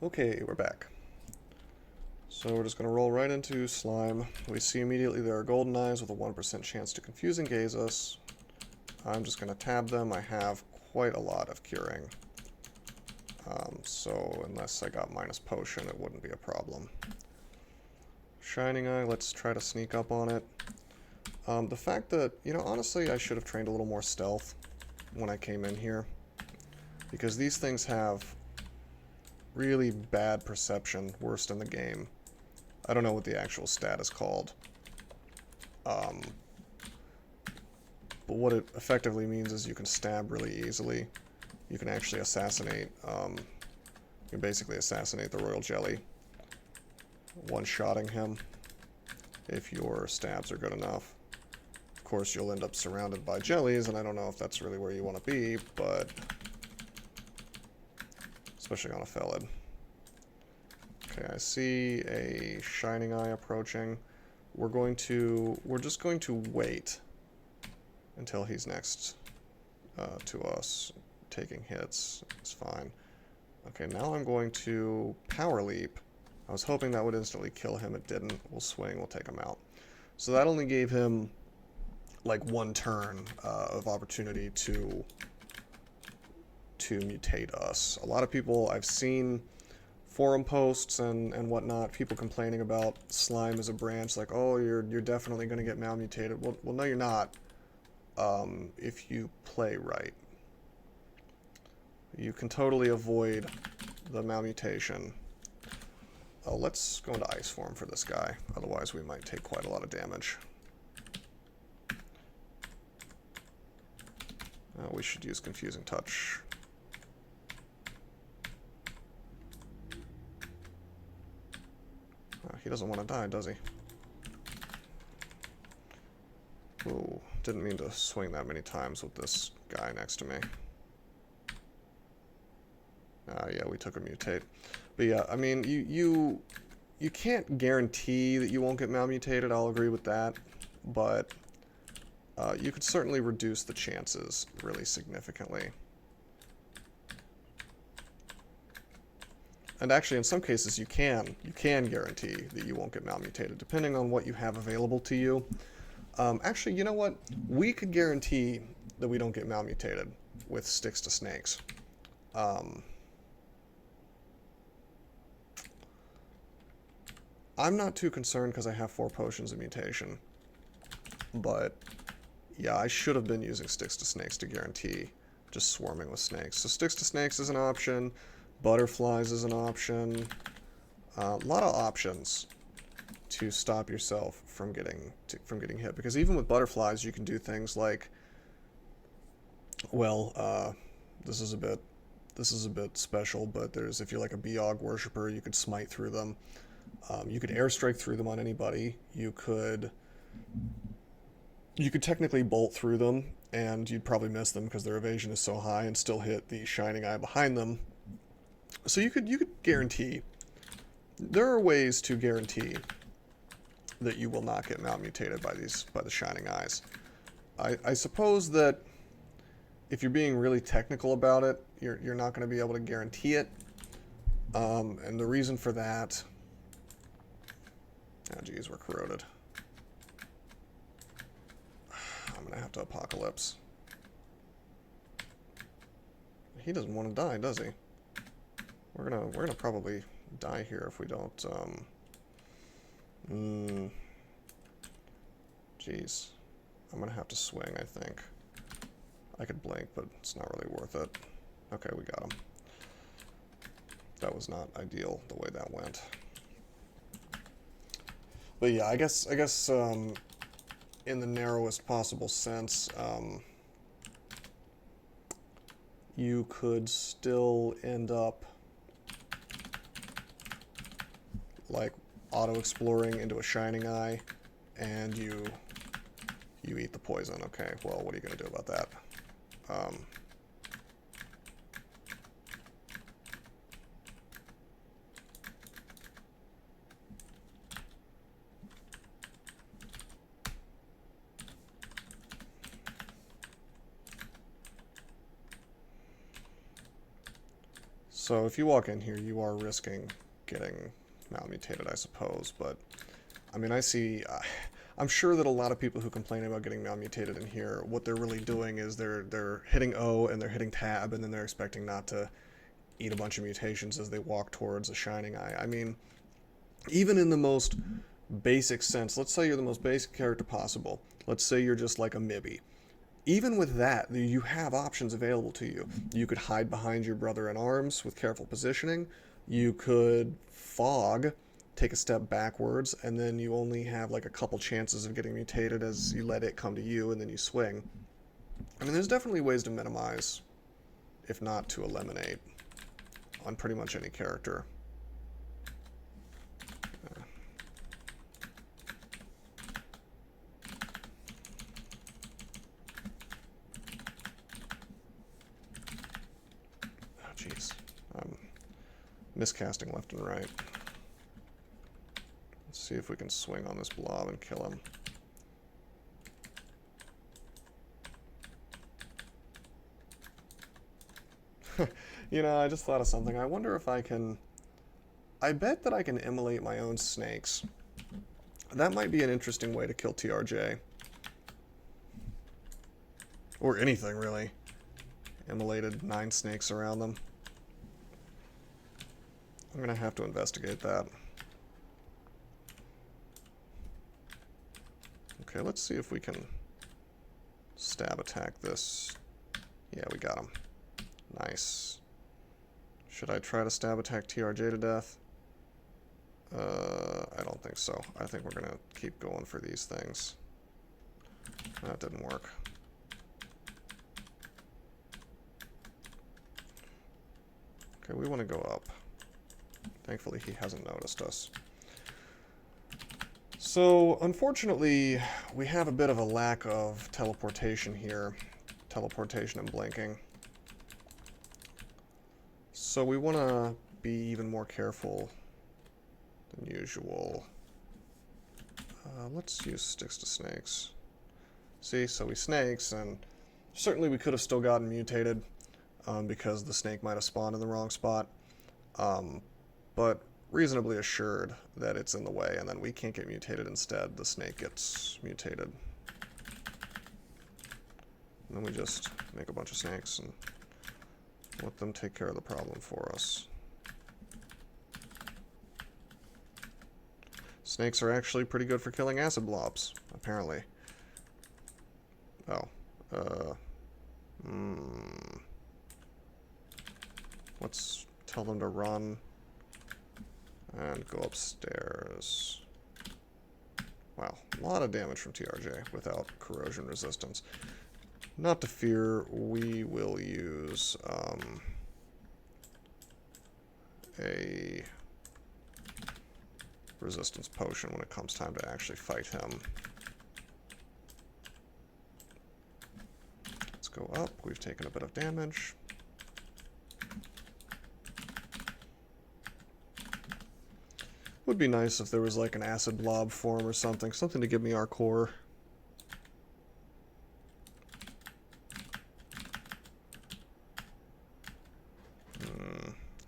Okay, we're back. So we're just going to roll right into slime. We see immediately there are golden eyes with a 1% chance to confuse and gaze us. I'm just going to tab them. I have quite a lot of curing. So unless I got minus potion, it wouldn't be a problem. Shining Eye, let's try to sneak up on it. The fact that, honestly, I should have trained a little more stealth when I came in here. Because these things have really bad perception, worst in the game. I don't know what the actual stat is called. But what it effectively means is you can stab really easily. You can actually assassinate, you can basically assassinate the Royal Jelly. One-shotting him if your stabs are good enough. Of course, you'll end up surrounded by jellies, and I don't know if that's really where you want to be, but especially on a Felid. Okay, I see a Shining Eye approaching. We're just going to wait until he's next to us, taking hits. It's fine. Okay, now I'm going to Power Leap. I was hoping that would instantly kill him. It didn't. We'll swing. We'll take him out. So that only gave him like one turn of opportunity to mutate us. A lot of people I've seen forum posts and whatnot, people complaining about slime as a branch, like, oh, you're definitely going to get malmutated. Well, no, you're not. If you play right, you can totally avoid the malmutation. Let's go into ice form for this guy, otherwise we might take quite a lot of damage. We should use Confusing Touch. He doesn't want to die, does he? Ooh, didn't mean to swing that many times with this guy next to me. Yeah, we took a mutate. But yeah, I mean, you can't guarantee that you won't get malmutated, I'll agree with that. But you could certainly reduce the chances really significantly. And actually, in some cases, you can guarantee that you won't get malmutated, depending on what you have available to you. Actually, you know what? We could guarantee that we don't get malmutated with Sticks to Snakes. I'm not too concerned because I have 4 potions of mutation. But, yeah, I should have been using Sticks to Snakes to guarantee just swarming with snakes. So Sticks to Snakes is an option. Butterflies is an option. A lot of options to stop yourself from getting hit. Because even with butterflies, you can do things like, well, this is a bit special, but if you're like a Beog worshiper, you could smite through them. You could airstrike through them on anybody. You could technically bolt through them, and you'd probably miss them because their evasion is so high, and still hit the Shining Eye behind them. So you could guarantee. There are ways to guarantee that you will not get malmutated by the Shining Eyes. I suppose that if you're being really technical about it, you're not going to be able to guarantee it. And the reason for that... Oh, geez, we're corroded. I'm going to have to Apocalypse. He doesn't want to die, does he? We're gonna probably die here if we don't, Jeez. I'm gonna have to swing, I think. I could blink, but it's not really worth it. Okay, we got him. That was not ideal, the way that went. But yeah, I guess, in the narrowest possible sense, you could still end up like auto-exploring into a Shining Eye, and you eat the poison. Okay, well, what are you going to do about that? So if you walk in here, you are risking getting malmutated, I suppose. But, I mean, I see... I'm sure that a lot of people who complain about getting malmutated in here, what they're really doing is they're hitting O and they're hitting Tab, and then they're expecting not to eat a bunch of mutations as they walk towards a Shining Eye. I mean, even in the most basic sense, let's say you're the most basic character possible. Let's say you're just like a Mibby. Even with that, you have options available to you. You could hide behind your brother in arms with careful positioning. You could fog, take a step backwards, and then you only have like a couple chances of getting mutated as you let it come to you, and then you swing. I mean, there's definitely ways to minimize, if not to eliminate, on pretty much any character. Oh, jeez. I'm miscasting left and right. Let's see if we can swing on this blob and kill him. You know, I just thought of something. I wonder if I can... I bet that I can immolate my own snakes. That might be an interesting way to kill TRJ. Or anything, really. Immolated 9 snakes around them. I'm gonna have to investigate that. Okay, let's see if we can stab attack this. Yeah, we got him. Nice. Should I try to stab attack TRJ to death? I don't think so. I think we're gonna keep going for these things. That didn't work. Okay, we want to go up. Thankfully, he hasn't noticed us. So, unfortunately, we have a bit of a lack of teleportation here. Teleportation and blinking. So we want to be even more careful than usual. Let's use sticks to snakes. See, so we snakes, and certainly we could have still gotten mutated because the snake might have spawned in the wrong spot. But reasonably assured that it's in the way, and then we can't get mutated instead. The snake gets mutated. And then we just make a bunch of snakes and let them take care of the problem for us. Snakes are actually pretty good for killing acid blobs, apparently. Oh. Let's tell them to run and go upstairs. Wow, a lot of damage from TRJ without corrosion resistance. Not to fear, we will use a resistance potion when it comes time to actually fight him. Let's go up. We've taken a bit of damage. Would be nice if there was like an acid blob form or something to give me our core.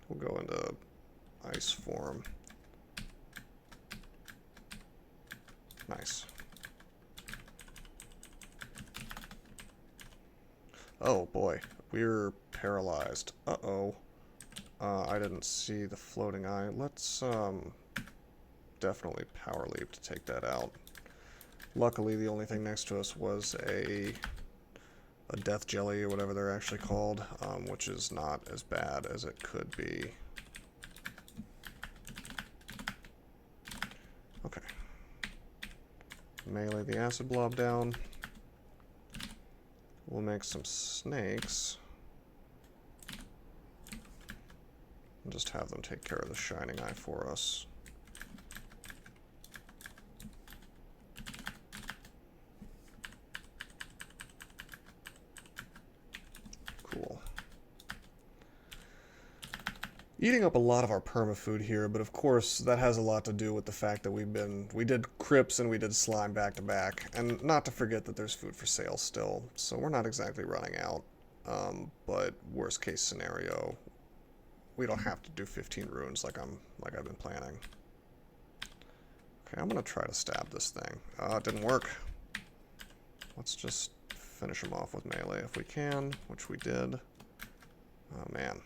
We'll go into ice form. Nice. Oh boy, we're paralyzed. Uh-oh. I didn't see the floating eye. Let's definitely power leap to take that out. Luckily, the only thing next to us was a death jelly, or whatever they're actually called, which is not as bad as it could be. Okay. Melee the acid blob down. We'll make some snakes. And just have them take care of the shining eye for us. Cool. Eating up a lot of our permafood here, but of course that has a lot to do with the fact that we did crypts and we did slime back to back, and not to forget that there's food for sale still, so we're not exactly running out. But worst case scenario, don't have to do 15 runes like I've been planning. Okay, I'm gonna try to stab this thing. It didn't work. Let's just finish him off with melee if we can, which we did. Oh man.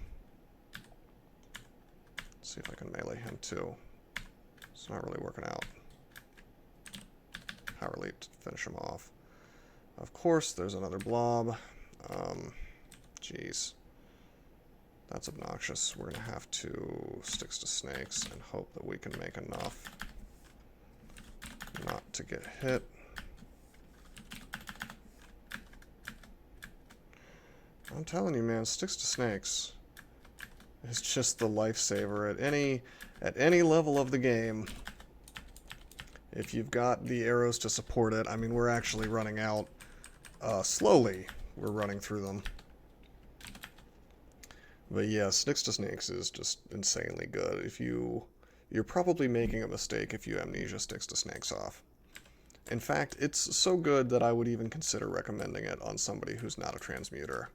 Let's see if I can melee him too. It's not really working out. Power leap to finish him off. Of course, there's another blob. Jeez. That's obnoxious. We're gonna have to sticks to snakes and hope that we can make enough not to get hit. I'm telling you, man, sticks to snakes is just the lifesaver at any level of the game. If you've got the arrows to support it, I mean, we're actually running out slowly. We're running through them. But yeah, sticks to snakes is just insanely good. You're probably making a mistake if you amnesia sticks to snakes off. In fact, it's so good that I would even consider recommending it on somebody who's not a transmuter.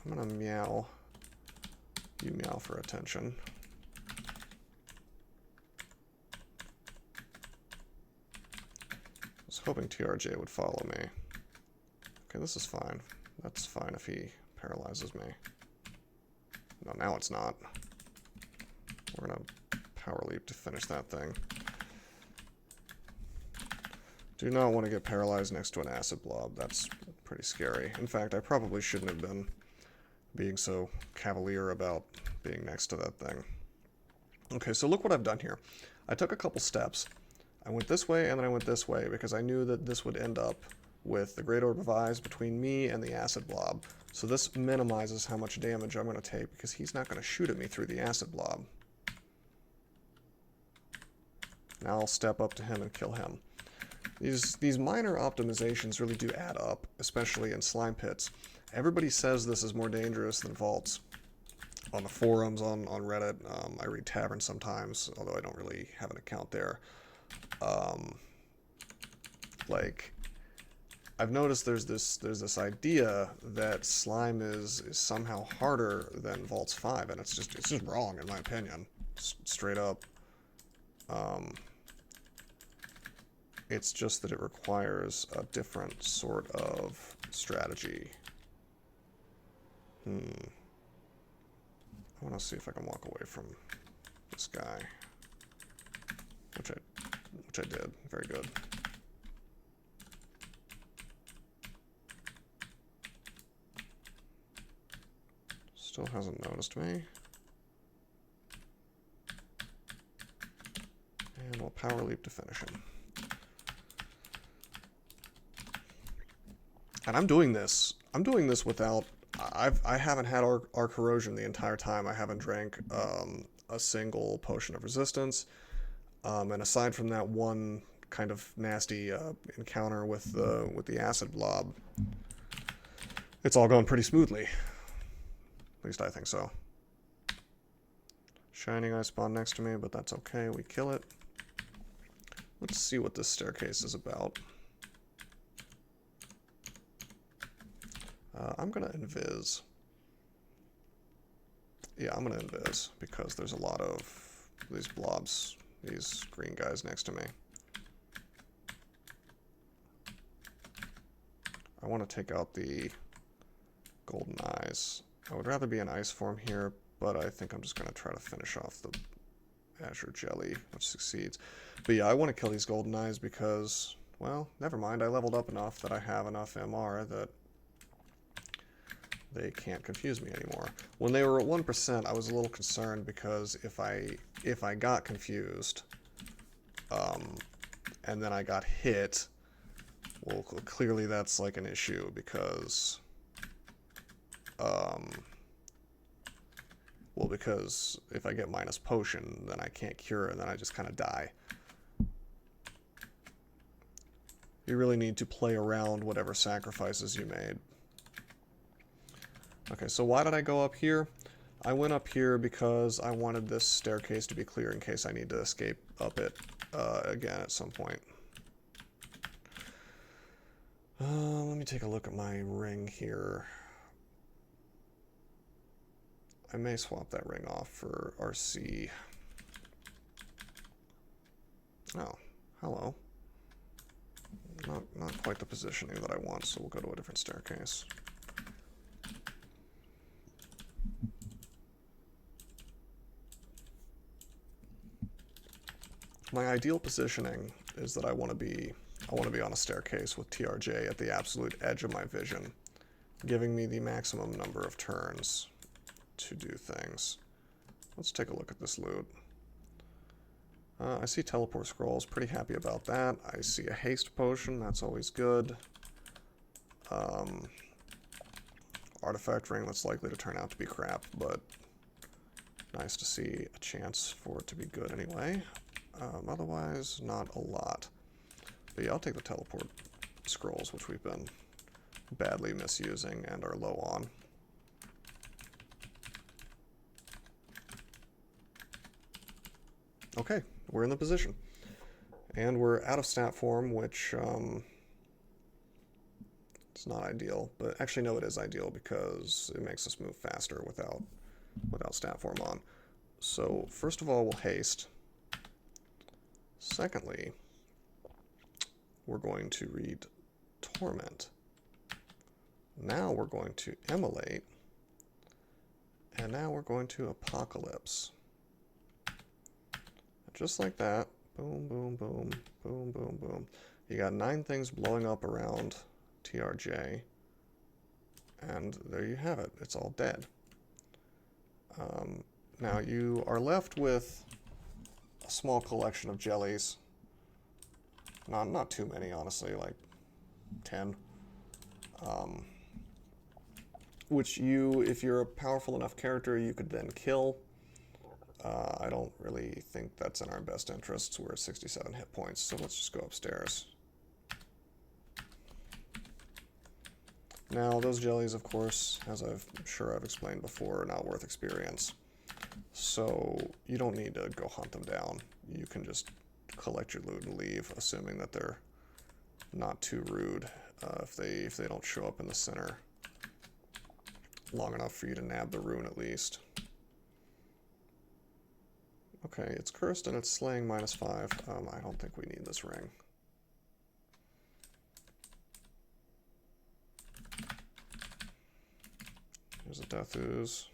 I'm gonna meow. You meow for attention. I was hoping TRJ would follow me. Okay, this is fine. That's fine if he paralyzes me. No, now it's not. We're gonna power leap to finish that thing. Do not want to get paralyzed next to an acid blob. That's pretty scary. In fact, I probably shouldn't have been being so cavalier about being next to that thing. Okay, so look what I've done here. I took a couple steps. I went this way and then I went this way because I knew that this would end up with the Great Orb of Eyes between me and the acid blob. So this minimizes how much damage I'm going to take because he's not going to shoot at me through the acid blob. Now I'll step up to him and kill him. These minor optimizations really do add up, especially in slime pits. Everybody says this is more dangerous than vaults. On the forums, on Reddit, I read Tavern sometimes, although I don't really have an account there. Like, I've noticed there's this idea that slime is somehow harder than Vaults 5, and it's just wrong in my opinion, straight up. It's just that it requires a different sort of strategy. I want to see if I can walk away from this guy, which I did. Very good. Still hasn't noticed me. And we'll power leap to finish him. And I'm doing this without. I haven't had our corrosion the entire time. I haven't drank a single potion of resistance. And aside from that one kind of nasty encounter with the acid blob, it's all going pretty smoothly. At least I think so. Shining Eye spawned next to me, but that's okay. We kill it. Let's see what this staircase is about. I'm gonna invis. Yeah, I'm gonna invis because there's a lot of these blobs, these green guys next to me. I want to take out the golden eyes. I would rather be in ice form here, but I think I'm just gonna try to finish off the azure jelly, which succeeds. But yeah, I want to kill these golden eyes because, well, never mind. I leveled up enough that I have enough MR that they can't confuse me anymore. When they were at 1%, I was a little concerned because if I got confused, and then I got hit, well, clearly that's like an issue because, well, because if I get minus potion, then I can't cure, and then I just kind of die. You really need to play around whatever sacrifices you made. Okay, so why did I go up here? I went up here because I wanted this staircase to be clear in case I need to escape up it again at some point. Let me take a look at my ring here. I may swap that ring off for RC. Oh, hello. Not quite the positioning that I want, so we'll go to a different staircase. My ideal positioning is that I want to be on a staircase with TRJ at the absolute edge of my vision, giving me the maximum number of turns to do things. Let's take a look at this loot. I see teleport scrolls, pretty happy about that. I see a haste potion, that's always good. Artifact ring that's likely to turn out to be crap, but nice to see a chance for it to be good anyway. Otherwise, not a lot. But yeah, I'll take the teleport scrolls, which we've been badly misusing and are low on. Okay, we're in the position. And we're out of stat form, which it's not ideal. But actually, no, it is ideal because it makes us move faster without stat form on. So first of all, we'll haste. Secondly, we're going to read Torment. Now we're going to Immolate. And now we're going to Apocalypse. Just like that. Boom, boom, boom, boom, boom, boom. You got 9 things blowing up around TRJ. And there you have it. It's all dead. Now you are left with a small collection of jellies. Not too many, honestly, like 10. Which you, if you're a powerful enough character, you could then kill. I don't really think that's in our best interests. We're at 67 hit points, so let's just go upstairs. Now, those jellies, of course, as I'm sure I've explained before, are not worth experience. So you don't need to go hunt them down. You can just collect your loot and leave, assuming that they're not too rude if they don't show up in the center long enough for you to nab the rune at least. Okay, it's cursed and it's slaying -5. I don't think we need this ring. There's a Death Ooze.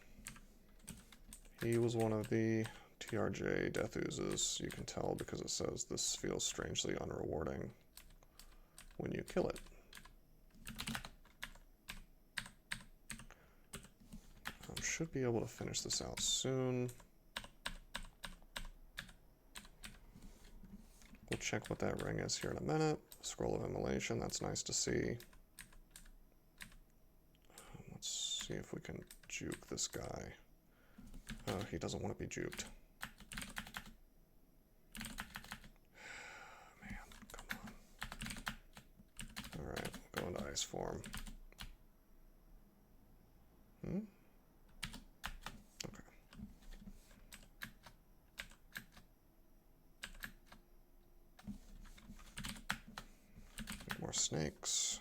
He was one of the TRJ Death Oozes. You can tell because it says this feels strangely unrewarding when you kill it. Should be able to finish this out soon. We'll check what that ring is here in a minute. Scroll of Immolation, that's nice to see. Let's see if we can juke this guy. He doesn't want to be juked. Man, come on. Alright, we'll go into ice form. More snakes.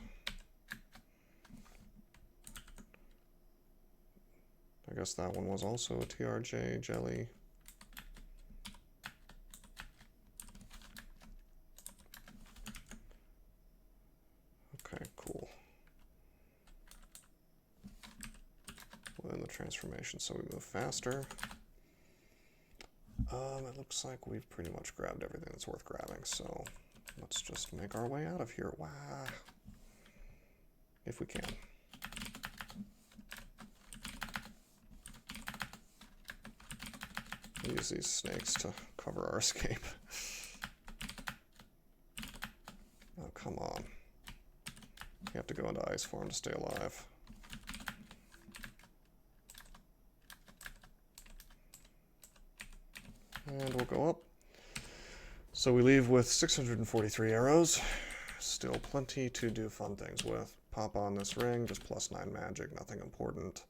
I guess that one was also a TRJ jelly. Okay, cool. We'll end the transformation so we move faster. It looks like we've pretty much grabbed everything that's worth grabbing, so let's just make our way out of here. Wow. If we can. We'll use these snakes to cover our escape. Oh, come on. You have to go into ice form to stay alive. And we'll go up. So we leave with 643 arrows. Still plenty to do fun things with. Pop on this ring, just +9 magic, nothing important.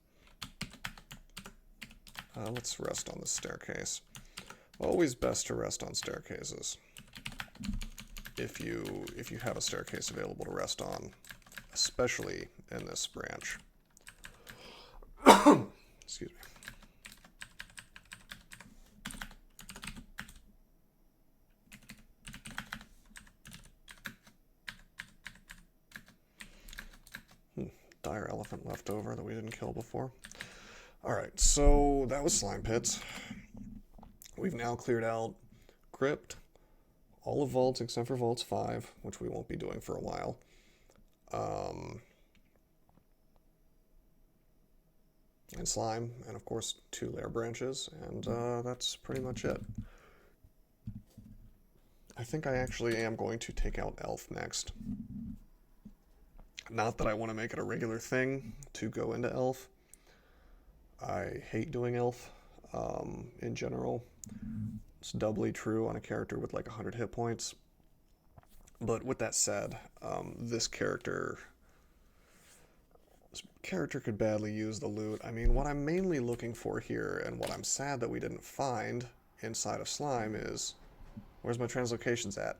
Let's rest on this staircase. Always best to rest on staircases. If you have a staircase available to rest on, especially in this branch. Excuse me. dire elephant left over that we didn't kill before. Alright, so that was slime pits. We've now cleared out crypt, all of vaults except for vaults 5, which we won't be doing for a while. And slime, and of course 2 lair branches, and that's pretty much it. I think I actually am going to take out elf next. Not that I want to make it a regular thing to go into elf. I hate doing elf in general. It's doubly true on a character with like 100 hit points. But with that said, this character could badly use the loot. I mean, what I'm mainly looking for here, and what I'm sad that we didn't find inside of slime, is where's my translocations at?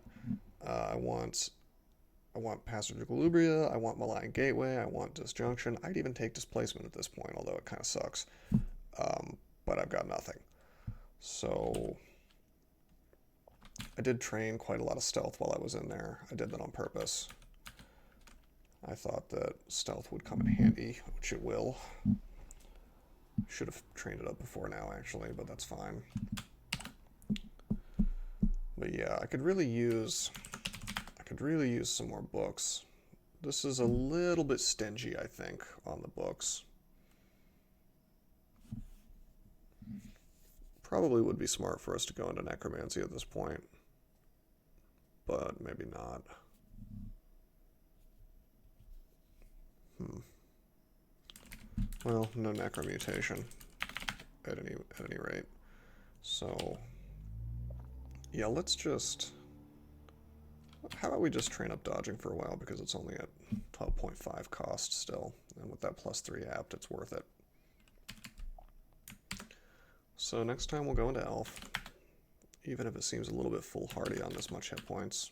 I want Passage of Galubria, I want Malign Gateway, I want Disjunction. I'd even take Displacement at this point, although it kind of sucks. But I've got nothing. So I did train quite a lot of stealth while I was in there. I did that on purpose. I thought that stealth would come in handy, which it will. Should have trained it up before now, actually, but that's fine. But yeah, I could really use some more books. This is a little bit stingy, I think, on the books. Probably would be smart for us to go into necromancy at this point, but maybe not. Well, no necromutation at any rate. So yeah, let's just, how about we just train up dodging for a while, because it's only at 12.5 cost still, and with that +3 apt, it's worth it. So next time we'll go into elf, even if it seems a little bit foolhardy on this much hit points.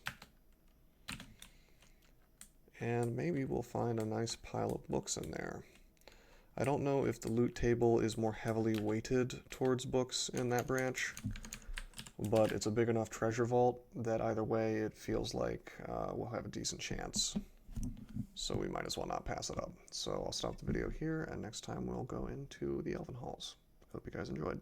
And maybe we'll find a nice pile of books in there. I don't know if the loot table is more heavily weighted towards books in that branch, but it's a big enough treasure vault that either way it feels like we'll have a decent chance. So we might as well not pass it up. So I'll stop the video here, and next time we'll go into the Elven Halls. Hope you guys enjoyed.